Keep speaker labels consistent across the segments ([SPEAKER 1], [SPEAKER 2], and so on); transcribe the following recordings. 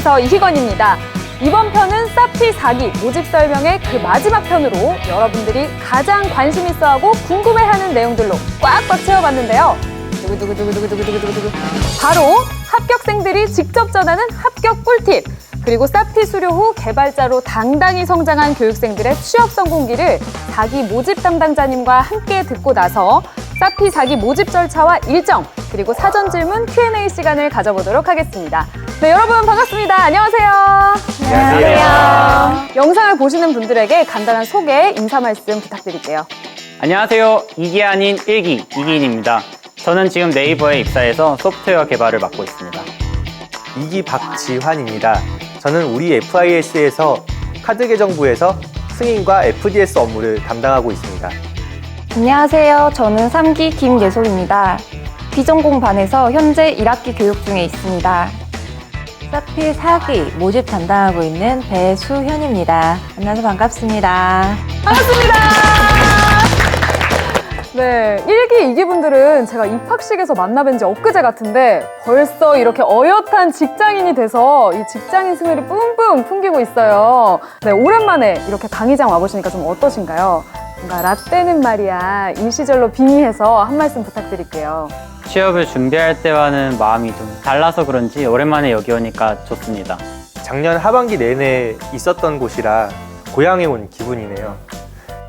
[SPEAKER 1] 아나운서 이희건입니다. 이번 편은 사피 4기 모집 설명의 그 마지막 편으로 여러분들이 가장 관심 있어하고 궁금해하는 내용들로 꽉꽉 채워봤는데요. 두구두구두구두구두구두구두구. 바로 합격생들이 직접 전하는 합격 꿀팁, 그리고 사피 수료 후 개발자로 당당히 성장한 교육생들의 취업 성공기를 4기 모집 담당자님과 함께 듣고 나서 사피 4기 모집 절차와 일정, 그리고 사전 질문 Q&A 시간을 가져보도록 하겠습니다. 네, 여러분 반갑습니다. 안녕하세요.
[SPEAKER 2] 안녕하세요.
[SPEAKER 1] 영상을 보시는 분들에게 간단한 소개, 인사 말씀 부탁드릴게요.
[SPEAKER 2] 안녕하세요. 2기 아닌 1기 이기인입니다. 저는 지금 네이버에 입사해서 소프트웨어 개발을 맡고 있습니다.
[SPEAKER 3] 2기 박지환입니다. 저는 우리 FIS에서 카드 계정부에서 승인과 FDS 업무를 담당하고 있습니다.
[SPEAKER 4] 안녕하세요. 저는 3기 김예솔입니다. 비전공반에서 현재 1학기 교육 중에 있습니다.
[SPEAKER 5] 사피 4기 모집 담당하고 있는 배수현입니다. 만나서 반갑습니다.
[SPEAKER 1] 반갑습니다. 네, 1기, 2기 분들은 제가 입학식에서 만나뵌 지 엊그제 같은데 벌써 이렇게 어엿한 직장인이 돼서 이 직장인 승열이 뿜뿜 풍기고 있어요. 네, 오랜만에 이렇게 강의장 와보시니까 좀 어떠신가요? 뭔가 라떼는 말이야, 이 시절로 빙의해서 한 말씀 부탁드릴게요.
[SPEAKER 2] 취업을 준비할 때와는 마음이 좀 달라서 그런지 오랜만에 여기 오니까 좋습니다.
[SPEAKER 3] 작년 하반기 내내 있었던 곳이라 고향에 온 기분이네요.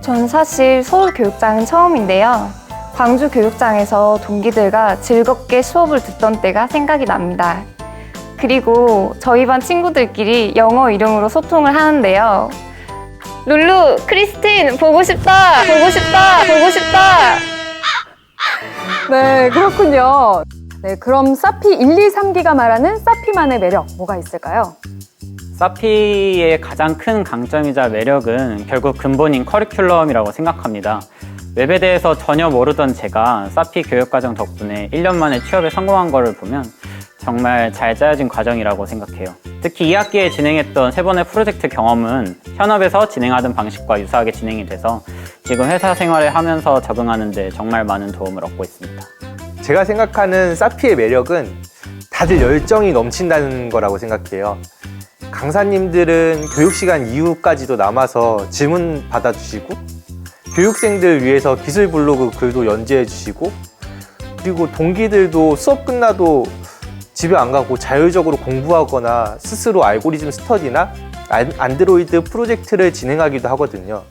[SPEAKER 4] 전 사실 서울 교육장은 처음인데요. 광주 교육장에서 동기들과 즐겁게 수업을 듣던 때가 생각이 납니다. 그리고 저희 반 친구들끼리 영어 이름으로 소통을 하는데요. 룰루, 크리스틴, 보고 싶다, 보고 싶다, 보고 싶다.
[SPEAKER 1] 네, 그렇군요. 네, 그럼 사피 1, 2, 3기가 말하는 사피만의 매력, 뭐가 있을까요?
[SPEAKER 2] 사피의 가장 큰 강점이자 매력은 결국 근본인 커리큘럼이라고 생각합니다. 웹에 대해서 전혀 모르던 제가 사피 교육과정 덕분에 1년 만에 취업에 성공한 거를 보면 정말 잘 짜여진 과정이라고 생각해요. 특히 2학기에 진행했던 3번의 프로젝트 경험은 현업에서 진행하던 방식과 유사하게 진행이 돼서 지금 회사 생활을 하면서 적응하는 데 정말 많은 도움을 얻고 있습니다.
[SPEAKER 3] 제가 생각하는 사피의 매력은 다들 열정이 넘친다는 거라고 생각해요. 강사님들은 교육시간 이후까지도 남아서 질문 받아주시고, 교육생들 위해서 기술 블로그 글도 연재해 주시고, 그리고 동기들도 수업 끝나도 집에 안 가고 자율적으로 공부하거나 스스로 알고리즘 스터디나 안드로이드 프로젝트를 진행하기도 하거든요.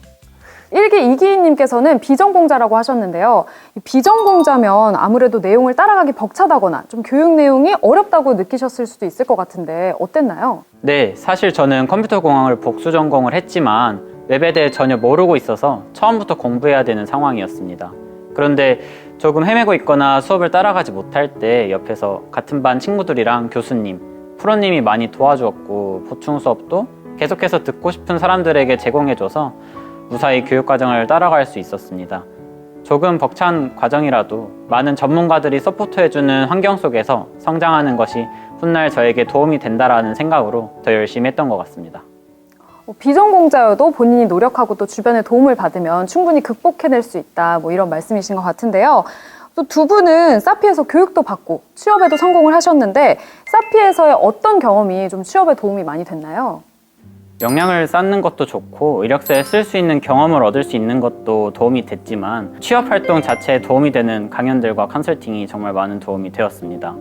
[SPEAKER 1] 1기, 2기님께서는 비전공자라고 하셨는데요. 비전공자면 아무래도 내용을 따라가기 벅차다거나 좀 교육 내용이 어렵다고 느끼셨을 수도 있을 것 같은데 어땠나요?
[SPEAKER 2] 네, 사실 저는 컴퓨터공학을 복수 전공을 했지만 웹에 대해 전혀 모르고 있어서 처음부터 공부해야 되는 상황이었습니다. 그런데 조금 헤매고 있거나 수업을 따라가지 못할 때 옆에서 같은 반 친구들이랑 교수님, 프로님이 많이 도와주었고 보충 수업도 계속해서 듣고 싶은 사람들에게 제공해줘서 무사히 교육과정을 따라갈 수 있었습니다. 조금 벅찬 과정이라도 많은 전문가들이 서포트해주는 환경 속에서 성장하는 것이 훗날 저에게 도움이 된다라는 생각으로 더 열심히 했던 것 같습니다.
[SPEAKER 1] 비전공자여도 본인이 노력하고 또 주변의 도움을 받으면 충분히 극복해낼 수 있다, 뭐 이런 말씀이신 것 같은데요. 또 두 분은 사피에서 교육도 받고 취업에도 성공을 하셨는데 사피에서의 어떤 경험이 좀 취업에 도움이 많이 됐나요?
[SPEAKER 2] 역량을 쌓는 것도 좋고 이력서에 쓸 수 있는 경험을 얻을 수 있는 것도 도움이 됐지만 취업 활동 자체에 도움이 되는 강연들과 컨설팅이 정말 많은 도움이 되었습니다.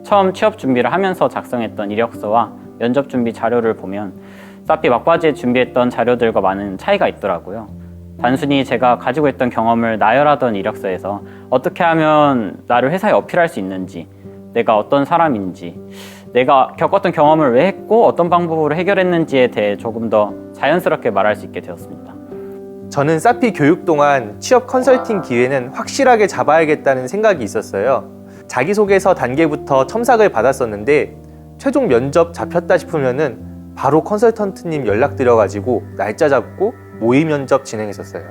[SPEAKER 2] 처음 취업 준비를 하면서 작성했던 이력서와 면접 준비 자료를 보면 사피 막바지에 준비했던 자료들과 많은 차이가 있더라고요. 단순히 제가 가지고 있던 경험을 나열하던 이력서에서 어떻게 하면 나를 회사에 어필할 수 있는지, 내가 어떤 사람인지, 내가 겪었던 경험을 왜 했고 어떤 방법으로 해결했는지에 대해 조금 더 자연스럽게 말할 수 있게 되었습니다.
[SPEAKER 3] 저는 사피 교육 동안 취업 컨설팅 기회는 확실하게 잡아야겠다는 생각이 있었어요. 자기소개서 단계부터 첨삭을 받았었는데 최종 면접 잡혔다 싶으면은 바로 컨설턴트님 연락드려가지고 날짜 잡고 모의 면접 진행했었어요.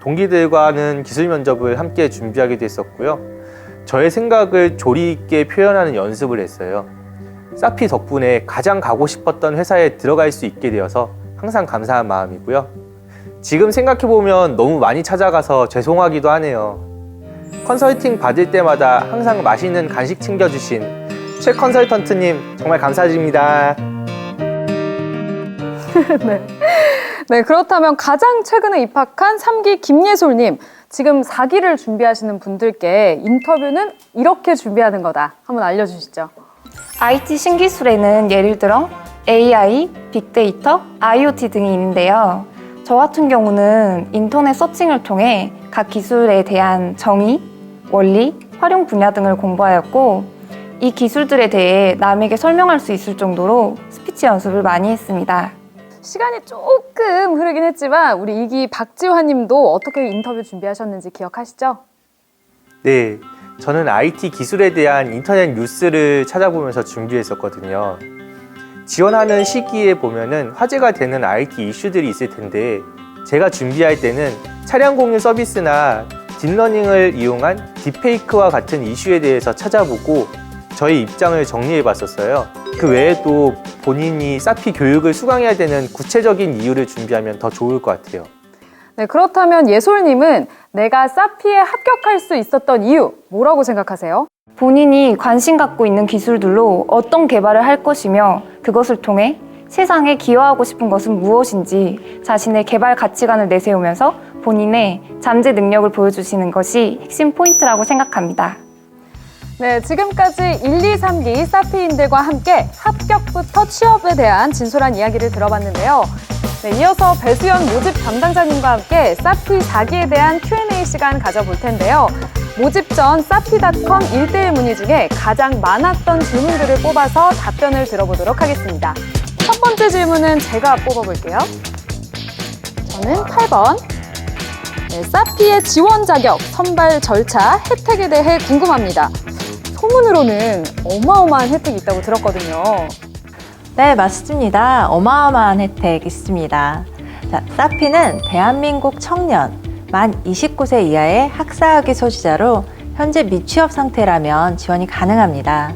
[SPEAKER 3] 동기들과는 기술 면접을 함께 준비하기도 했었고요. 저의 생각을 조리 있게 표현하는 연습을 했어요. 사피 덕분에 가장 가고 싶었던 회사에 들어갈 수 있게 되어서 항상 감사한 마음이고요. 지금 생각해보면 너무 많이 찾아가서 죄송하기도 하네요. 컨설팅 받을 때마다 항상 맛있는 간식 챙겨주신 최 컨설턴트님 정말 감사드립니다.
[SPEAKER 1] 네, 그렇다면 가장 최근에 입학한 3기 김예솔님, 지금 4기를 준비하시는 분들께 인터뷰는 이렇게 준비하는 거다. 한번 알려주시죠.
[SPEAKER 4] IT 신기술에는 예를 들어 AI, 빅데이터, IoT 등이 있는데요. 저 같은 경우는 인터넷 서칭을 통해 각 기술에 대한 정의, 원리, 활용 분야 등을 공부하였고 이 기술들에 대해 남에게 설명할 수 있을 정도로 스피치 연습을 많이 했습니다.
[SPEAKER 1] 시간이 조금 흐르긴 했지만 우리 2기 박지환 님도 어떻게 인터뷰 준비하셨는지 기억하시죠?
[SPEAKER 3] 네, 저는 IT 기술에 대한 인터넷 뉴스를 찾아보면서 준비했었거든요. 지원하는 시기에 보면은 화제가 되는 IT 이슈들이 있을 텐데 제가 준비할 때는 차량 공유 서비스나 딥러닝을 이용한 딥페이크와 같은 이슈에 대해서 찾아보고 저희 입장을 정리해 봤었어요. 그 외에도 본인이 사피 교육을 수강해야 되는 구체적인 이유를 준비하면 더 좋을 것 같아요.
[SPEAKER 1] 네, 그렇다면 예솔님은 내가 사피에 합격할 수 있었던 이유 뭐라고 생각하세요?
[SPEAKER 4] 본인이 관심 갖고 있는 기술들로 어떤 개발을 할 것이며 그것을 통해 세상에 기여하고 싶은 것은 무엇인지 자신의 개발 가치관을 내세우면서 본인의 잠재 능력을 보여주시는 것이 핵심 포인트라고 생각합니다.
[SPEAKER 1] 네, 지금까지 1, 2, 3기 사피인들과 함께 합격부터 취업에 대한 진솔한 이야기를 들어봤는데요. 네, 이어서 배수연 모집 담당자님과 함께 사피 4기에 대한 Q&A 시간 가져볼 텐데요. 모집 전 사피닷컴 1대1 문의 중에 가장 많았던 질문들을 뽑아서 답변을 들어보도록 하겠습니다. 첫 번째 질문은 제가 뽑아볼게요. 저는 8번. 네, 사피의 지원 자격, 선발 절차, 혜택에 대해 궁금합니다. 소문으로는 어마어마한 혜택이 있다고 들었거든요.
[SPEAKER 5] 네, 맞습니다. 어마어마한 혜택 있습니다. 자, 사피는 대한민국 청년 만 29세 이하의 학사학위 소지자로 현재 미취업 상태라면 지원이 가능합니다.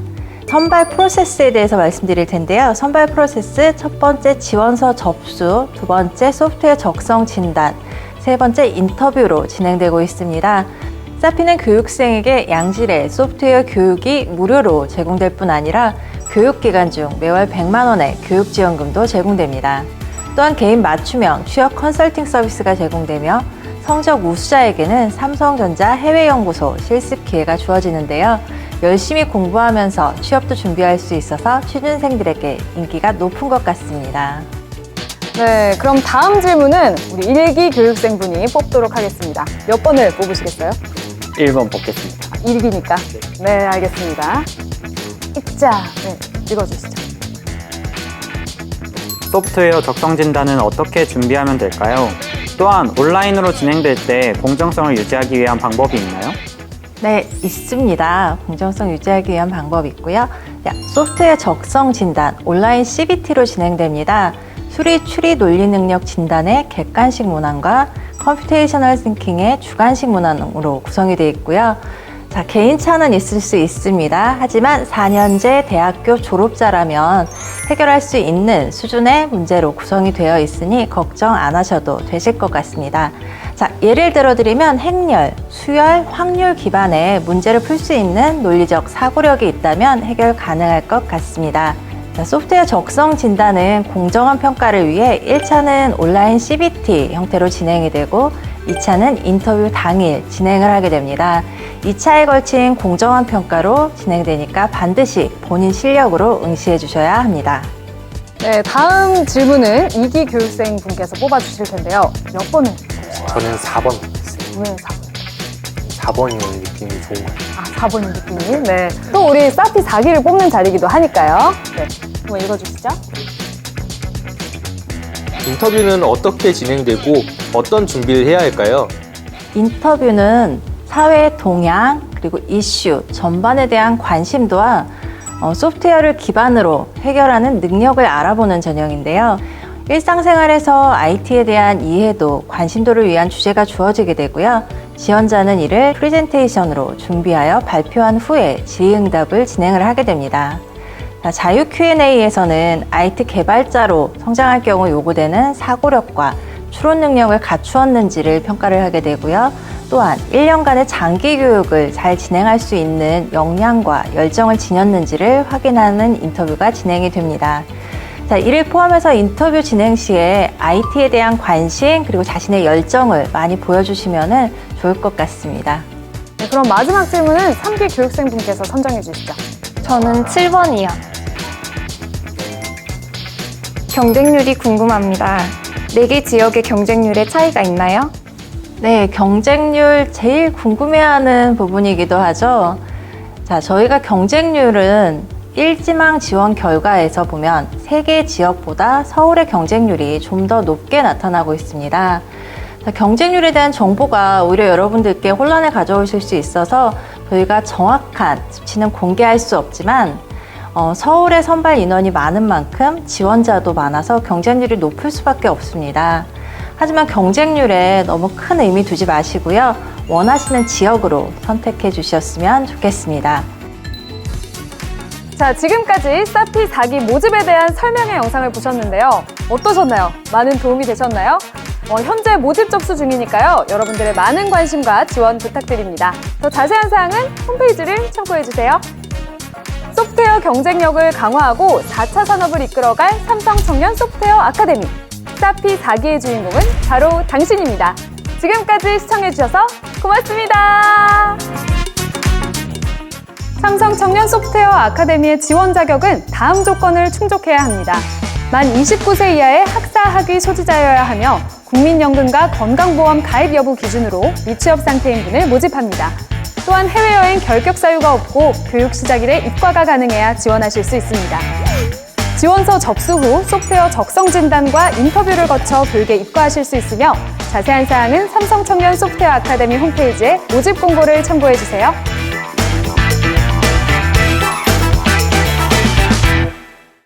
[SPEAKER 5] 선발 프로세스에 대해서 말씀드릴 텐데요. 선발 프로세스 첫 번째 지원서 접수, 두 번째 소프트웨어 적성 진단, 세 번째 인터뷰로 진행되고 있습니다. 사피는 교육생에게 양질의 소프트웨어 교육이 무료로 제공될 뿐 아니라 교육기간 중 매월 100만 원의 교육지원금도 제공됩니다. 또한 개인 맞춤형 취업 컨설팅 서비스가 제공되며 성적 우수자에게는 삼성전자 해외연구소 실습 기회가 주어지는데요. 열심히 공부하면서 취업도 준비할 수 있어서 취준생들에게 인기가 높은 것 같습니다.
[SPEAKER 1] 네, 그럼 다음 질문은 우리 1기 교육생분이 뽑도록 하겠습니다. 몇 번을 뽑으시겠어요?
[SPEAKER 2] 1번 뽑겠습니다.
[SPEAKER 1] 1기니까. 네, 알겠습니다. 자, 네, 읽어주시죠.
[SPEAKER 2] 소프트웨어 적성 진단은 어떻게 준비하면 될까요? 또한 온라인으로 진행될 때 공정성을 유지하기 위한 방법이 있나요?
[SPEAKER 5] 네, 있습니다. 공정성 유지하기 위한 방법이 있고요. 소프트웨어 적성 진단, 온라인 CBT로 진행됩니다. 수리, 추리, 논리 능력 진단의 객관식 문항과 컴퓨테이셔널 싱킹의 주관식 문항으로 구성이 되어 있고요. 자, 개인차는 있을 수 있습니다. 하지만 4년제 대학교 졸업자라면 해결할 수 있는 수준의 문제로 구성이 되어 있으니 걱정 안 하셔도 되실 것 같습니다. 자, 예를 들어드리면 행렬, 수열, 확률 기반의 문제를 풀 수 있는 논리적 사고력이 있다면 해결 가능할 것 같습니다. 자, 소프트웨어 적성 진단은 공정한 평가를 위해 1차는 온라인 CBT 형태로 진행이 되고 2차는 인터뷰 당일 진행을 하게 됩니다. 2차에 걸친 공정한 평가로 진행되니까 반드시 본인 실력으로 응시해 주셔야 합니다.
[SPEAKER 1] 네, 다음 질문은 2기 교육생 분께서 뽑아주실 텐데요. 몇 번을 뽑으실까요?
[SPEAKER 3] 저는 4번 뽑겠습니다.
[SPEAKER 1] 왜 4번?
[SPEAKER 3] 4번이면 느낌이 좋은 것 같아요.
[SPEAKER 1] 아, 4번인 느낌이. 네. 또 우리 사피 4기를 뽑는 자리이기도 하니까요. 네. 한번 읽어주시죠.
[SPEAKER 3] 인터뷰는 어떻게 진행되고 어떤 준비를 해야 할까요?
[SPEAKER 5] 인터뷰는 사회의 동향 그리고 이슈 전반에 대한 관심도와 소프트웨어를 기반으로 해결하는 능력을 알아보는 전형인데요. 일상생활에서 IT에 대한 이해도, 관심도를 위한 주제가 주어지게 되고요. 지원자는 이를 프레젠테이션으로 준비하여 발표한 후에 질의응답을 진행을 하게 됩니다. 자유 Q&A에서는 IT 개발자로 성장할 경우 요구되는 사고력과 추론 능력을 갖추었는지를 평가를 하게 되고요. 또한 1년간의 장기 교육을 잘 진행할 수 있는 역량과 열정을 지녔는지를 확인하는 인터뷰가 진행이 됩니다. 자, 이를 포함해서 인터뷰 진행 시에 IT에 대한 관심 그리고 자신의 열정을 많이 보여주시면 좋을 것 같습니다.
[SPEAKER 1] 네, 그럼 마지막 질문은 3기 교육생분께서 선정해 주시죠.
[SPEAKER 4] 저는 7번이요. 경쟁률이 궁금합니다. 4개 지역의 경쟁률의 차이가 있나요?
[SPEAKER 5] 네, 경쟁률 제일 궁금해하는 부분이기도 하죠. 자, 저희가 경쟁률은 1지망 지원 결과에서 보면 3개 지역보다 서울의 경쟁률이 좀 더 높게 나타나고 있습니다. 자, 경쟁률에 대한 정보가 오히려 여러분들께 혼란을 가져오실 수 있어서 저희가 정확한 수치는 공개할 수 없지만 서울의 선발 인원이 많은 만큼 지원자도 많아서 경쟁률이 높을 수밖에 없습니다. 하지만 경쟁률에 너무 큰 의미 두지 마시고요. 원하시는 지역으로 선택해 주셨으면 좋겠습니다.
[SPEAKER 1] 자, 지금까지 사피 4기 모집에 대한 설명의 영상을 보셨는데요. 어떠셨나요? 많은 도움이 되셨나요? 현재 모집 접수 중이니까요. 여러분들의 많은 관심과 지원 부탁드립니다. 더 자세한 사항은 홈페이지를 참고해주세요. 소프트웨어 경쟁력을 강화하고 4차 산업을 이끌어갈 삼성청년 소프트웨어 아카데미. 사피 4기의 주인공은 바로 당신입니다. 지금까지 시청해주셔서 고맙습니다. 삼성청년 소프트웨어 아카데미의 지원 자격은 다음 조건을 충족해야 합니다. 만 29세 이하의 학사 학위 소지자여야 하며 국민연금과 건강보험 가입 여부 기준으로 미취업 상태인 분을 모집합니다. 또한 해외여행 결격 사유가 없고 교육 시작일에 입과가 가능해야 지원하실 수 있습니다. 지원서 접수 후 소프트웨어 적성 진단과 인터뷰를 거쳐 교육에 입과하실 수 있으며 자세한 사항은 삼성청년 소프트웨어 아카데미 홈페이지에 모집 공고를 참고해주세요.